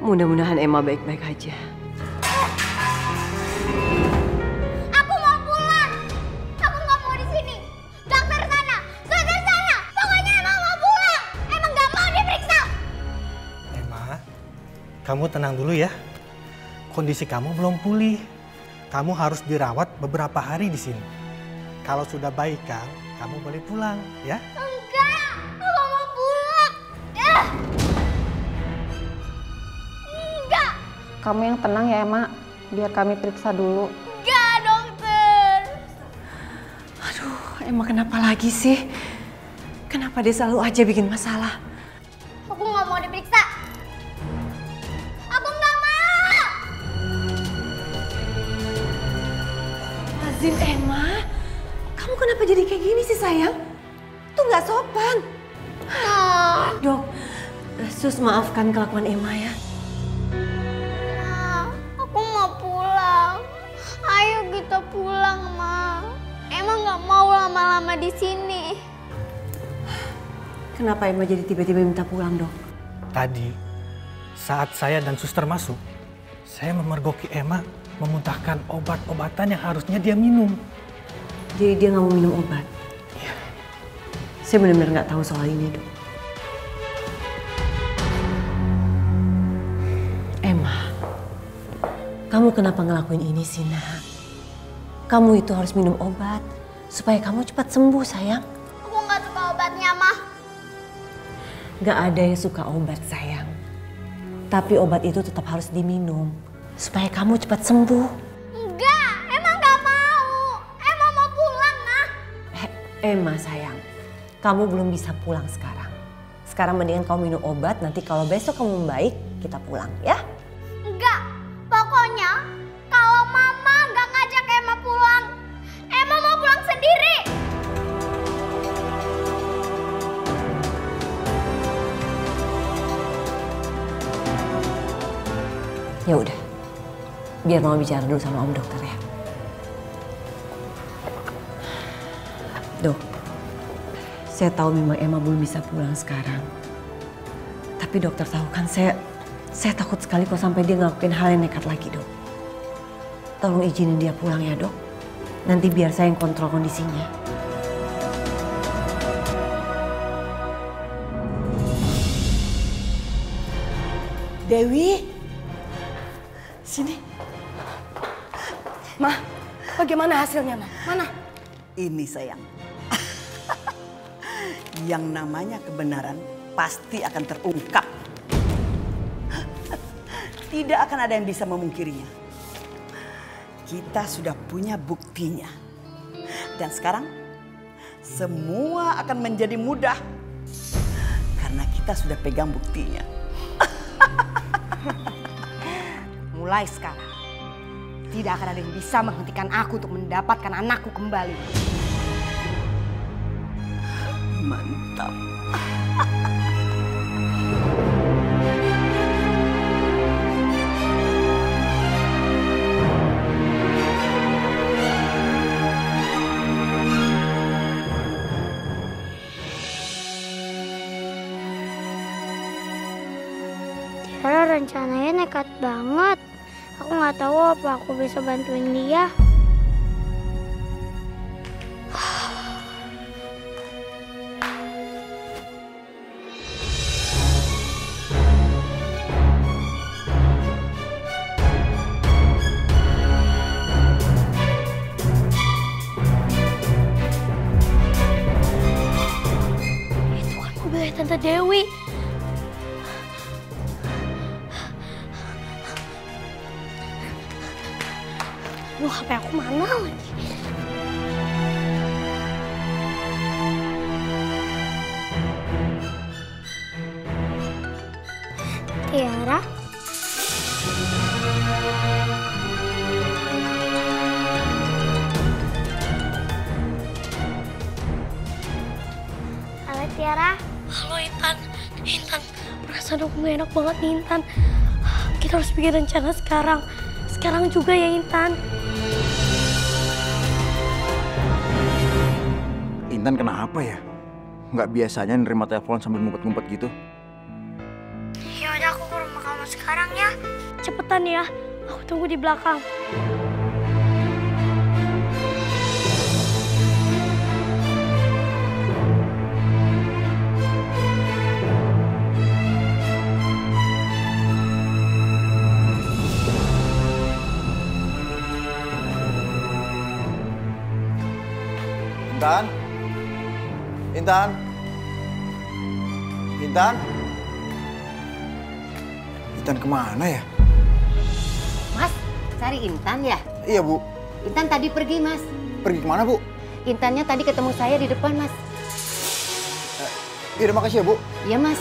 Mudah-mudahan Emma baik-baik aja. Aku mau pulang. Aku nggak mau di sini. Dokter sana, pokoknya Emma mau pulang. Emma nggak mau diperiksa. Emma, kamu tenang dulu ya. Kondisi kamu belum pulih. Kamu harus dirawat beberapa hari di sini. Kalau sudah baik kan, kamu boleh pulang ya. Enggak, aku mau pulang. Enggak. Kamu yang tenang ya, Emma. Biar kami periksa dulu. Enggak, dokter. Aduh, Emma kenapa lagi sih? Kenapa dia selalu aja bikin masalah? Aku nggak mau diperiksa. Aku nggak mau. Azim, Emma, kamu kenapa jadi kayak gini sih sayang? Tuh nggak sopan. Dok, Sus maafkan kelakuan Emma ya. Ma, aku mau pulang. Ayo kita pulang, Ma. Emang nggak mau lama-lama di sini. Kenapa Emma jadi tiba-tiba minta pulang, Dok? Tadi, saat saya dan suster masuk, saya memergoki Emma memuntahkan obat-obatan yang harusnya dia minum. Jadi dia nggak mau minum obat? Iya. Saya benar-benar nggak tahu soal ini, Dok. Emma, kamu kenapa ngelakuin ini sih, Nak? Kamu itu harus minum obat supaya kamu cepat sembuh, sayang. Aku nggak suka obatnya, Ma. Gak ada yang suka obat, sayang. Tapi obat itu tetap harus diminum supaya kamu cepat sembuh. Enggak, emang nggak mau. Emang mau pulang, Ma. Emma, sayang, kamu belum bisa pulang sekarang. Sekarang mendingan kamu minum obat, nanti kalau besok kamu membaik, kita pulang, ya? Enggak, pokoknya kalau Mama nggak ngajak Emma pulang, Emma mau pulang sendiri. Ya udah, biar mama bicara dulu sama om dokter ya. Dok, saya tahu memang Emma belum bisa pulang sekarang. Tapi dokter tahu kan saya takut sekali kalau sampai dia ngelakuin hal yang nekat lagi, Dok. Tolong izinin dia pulang ya, Dok. Nanti biar saya yang kontrol kondisinya. Dewi, sini. Ma, bagaimana hasilnya, Ma? Mana? Ini sayang. Yang namanya kebenaran pasti akan terungkap. Tidak akan ada yang bisa memungkirinya. Kita sudah punya buktinya. Dan sekarang semua akan menjadi mudah. Karena kita sudah pegang buktinya. Mulai sekarang, tidak akan ada yang bisa menghentikan aku untuk mendapatkan anakku kembali. Mantap. Tiara rencananya nekat banget. Aku nggak tahu apa aku bisa bantuin dia. Itu kan mobilnya Tante Dewi. Duh, HP aku mana lagi? Tiara? Halo Tiara. Halo Intan. Intan, perasaan aku gak enak banget nih Intan. Kita harus bikin rencana sekarang. Sekarang juga ya Intan. Intan kenapa ya? Nggak biasanya nerima telepon sambil ngumpet-ngumpet gitu. Ya udah aku ke rumah kamu sekarang ya. Cepetan ya, aku tunggu di belakang. Intan? Intan? Intan? Intan kemana ya? Mas, cari Intan ya? Iya, Bu. Intan tadi pergi, Mas. Pergi kemana, Bu? Intannya tadi ketemu saya di depan, Mas. Iya, makasih ya, Bu. Iya, Mas.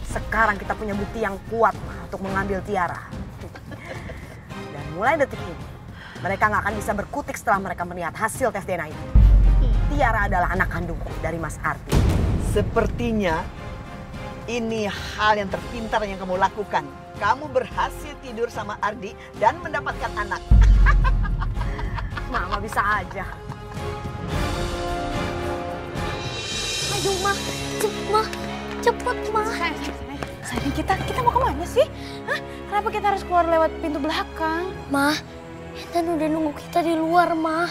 Sekarang kita punya bukti yang kuat untuk mengambil Tiara. Dan mulai detik ini, mereka nggak akan bisa berkutik setelah mereka melihat hasil tes DNA ini. Tiara adalah anak kandungku dari Mas Ardi. Sepertinya ini hal yang terpintar yang kamu lakukan. Kamu berhasil tidur sama Ardi dan mendapatkan anak. Mama bisa aja. Ayo, Ma. Cepet, Ma. Sayang, kita mau kemana sih? Hah? Kenapa kita harus keluar lewat pintu belakang? Ma, Intan udah nunggu kita di luar, Ma.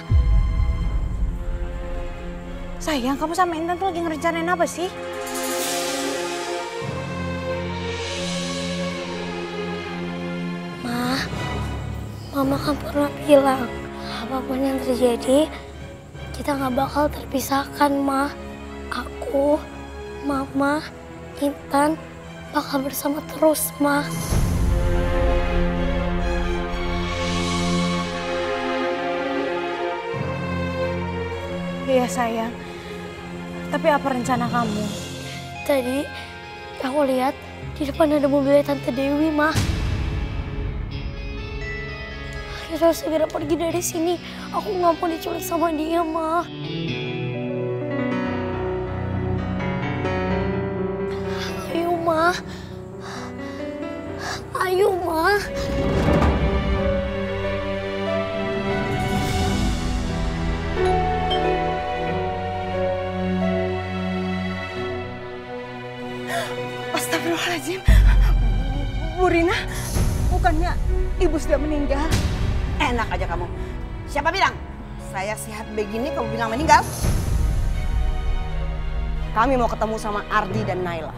Sayang, kamu sama Intan tuh lagi ngerencanain apa sih? Ma, Mama kan pernah bilang, apapun yang terjadi, kita nggak bakal terpisahkan, Ma. Aku, Mama, Intan bakal bersama terus, Ma. Iya, sayang. Tapi apa rencana kamu? Tadi aku lihat di depan ada mobilnya Tante Dewi, Ma. Kita harus segera pergi dari sini. Aku nggak mau diculik sama dia, Ma. Ayo, Ma. Ayo, Ma. Astagfirullahaladzim. Bu Rina, bukannya ibu sudah meninggal? Enak aja kamu. Siapa bilang? Saya sehat begini kamu bilang meninggal? Kami mau ketemu sama Ardi dan Naila.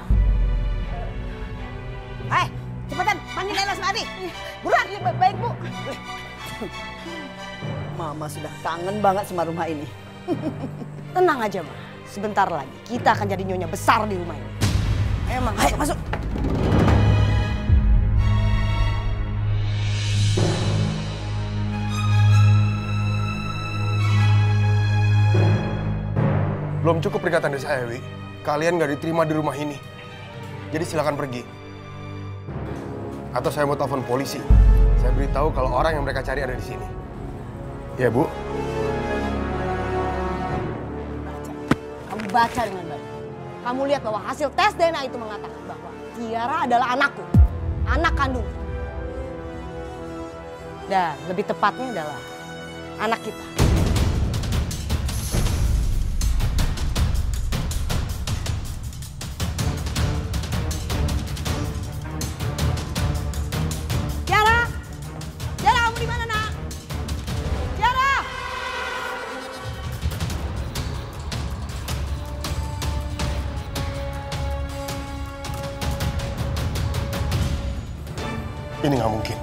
Hai, cepetan panggil Naila sama Ardi. Buruan. Baik, Bu. Mama sudah kangen banget sama rumah ini. Tenang aja, Ma. Sebentar lagi kita akan jadi nyonya besar di rumah ini. Emang, ayo masuk. Belum cukup peringatan dari saya, Wi. Kalian nggak diterima di rumah ini. Jadi silakan pergi. Atau saya mau telepon polisi. Saya beritahu kalau orang yang mereka cari ada di sini. Ya, Bu. Kamu baca dengan baik. Kamu lihat bahwa hasil tes DNA itu mengatakan bahwa Tiara adalah anakku, anak kandung. Dan lebih tepatnya adalah anak kita. Tiara! Tiara, kamu di mana, Nak? Tiara! Ini nggak mungkin.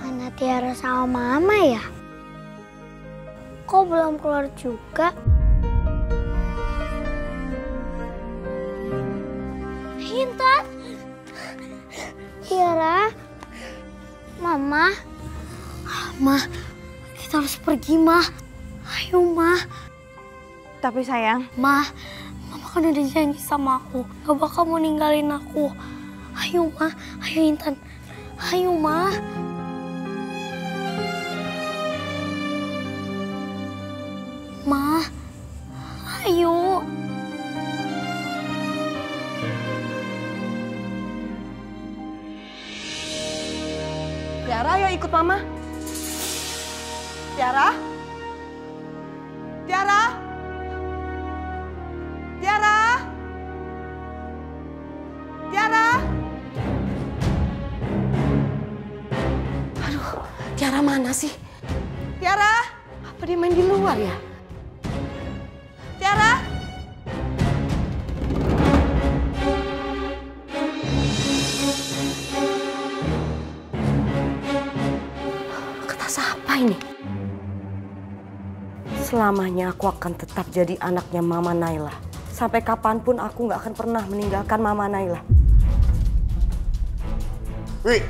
Mana Tiara sama Mama ya? Kok belum keluar juga? Intan, Tiara, Mama, kita harus pergi, Ma. Ayo, Ma. Tapi sayang, Mama kan udah janji sama aku, gak bakal mau ninggalin aku. Ayo, Ma. Ayo, Intan. Ayo, Ma. Ma. Ayo. Tiara, ayo ikut Mama. Tiara? Tiara? Tiara? Tiara? Aduh, Tiara mana sih? Tiara? Apa dia main di luar ya? Tiara? Kata siapa ini? Selamanya aku akan tetap jadi anaknya Mama Naila. Sampai kapanpun aku nggak akan pernah meninggalkan Mama Naila. Wi,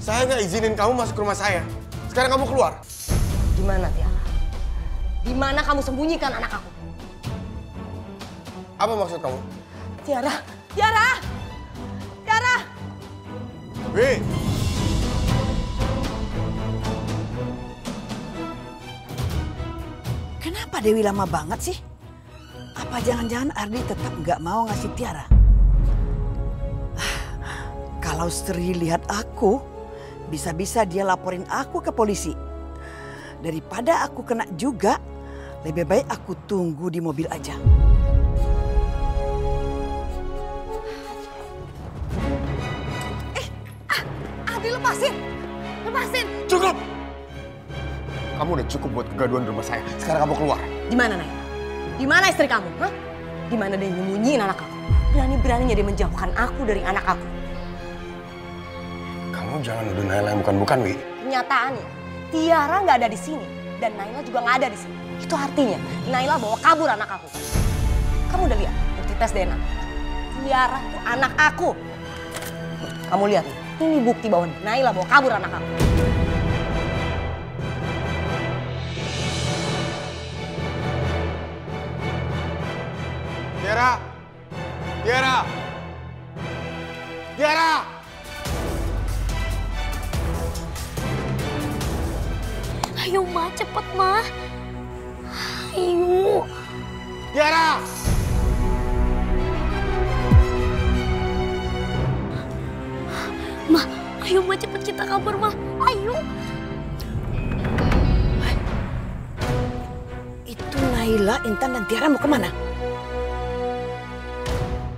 saya nggak izinin kamu masuk ke rumah saya. Sekarang kamu keluar. Di mana Tiara? Di mana kamu sembunyikan anak aku? Apa maksud kamu? Tiara, Tiara, Tiara. Wi. Kenapa Dewi lama banget sih? Apa jangan-jangan Ardi tetap nggak mau ngasih Tiara? Kalau Sri lihat aku, bisa-bisa dia laporin aku ke polisi. Daripada aku kena juga, lebih baik aku tunggu di mobil aja. Ardi lepasin, lepasin. Cukup! Kamu udah cukup buat kegaduhan di rumah saya. Sekarang kamu keluar. Di mana Naila? Di mana istri kamu? Hah? Di mana dia nyembunyiin anak aku? Berani-beraninya dia menjauhkan aku dari anak aku. Kamu jangan nuduh Naila yang bukan-bukan, Wi. Kenyataannya, Tiara nggak ada di sini dan Naila juga nggak ada di sini. Itu artinya Naila bawa kabur anak aku. Kamu udah lihat bukti tes DNA? Tiara itu anak aku. Kamu lihat nih, ini bukti bahwa Naila bawa kabur anak aku. Tiara! Tiara! Tiara! Ayo, Ma. Cepet, Ma. Ayo. Tiara! Ma, ayo, Ma. Cepet kita kabur, Ma. Ayo. Itu Naila, Intan, dan Tiara mau kemana?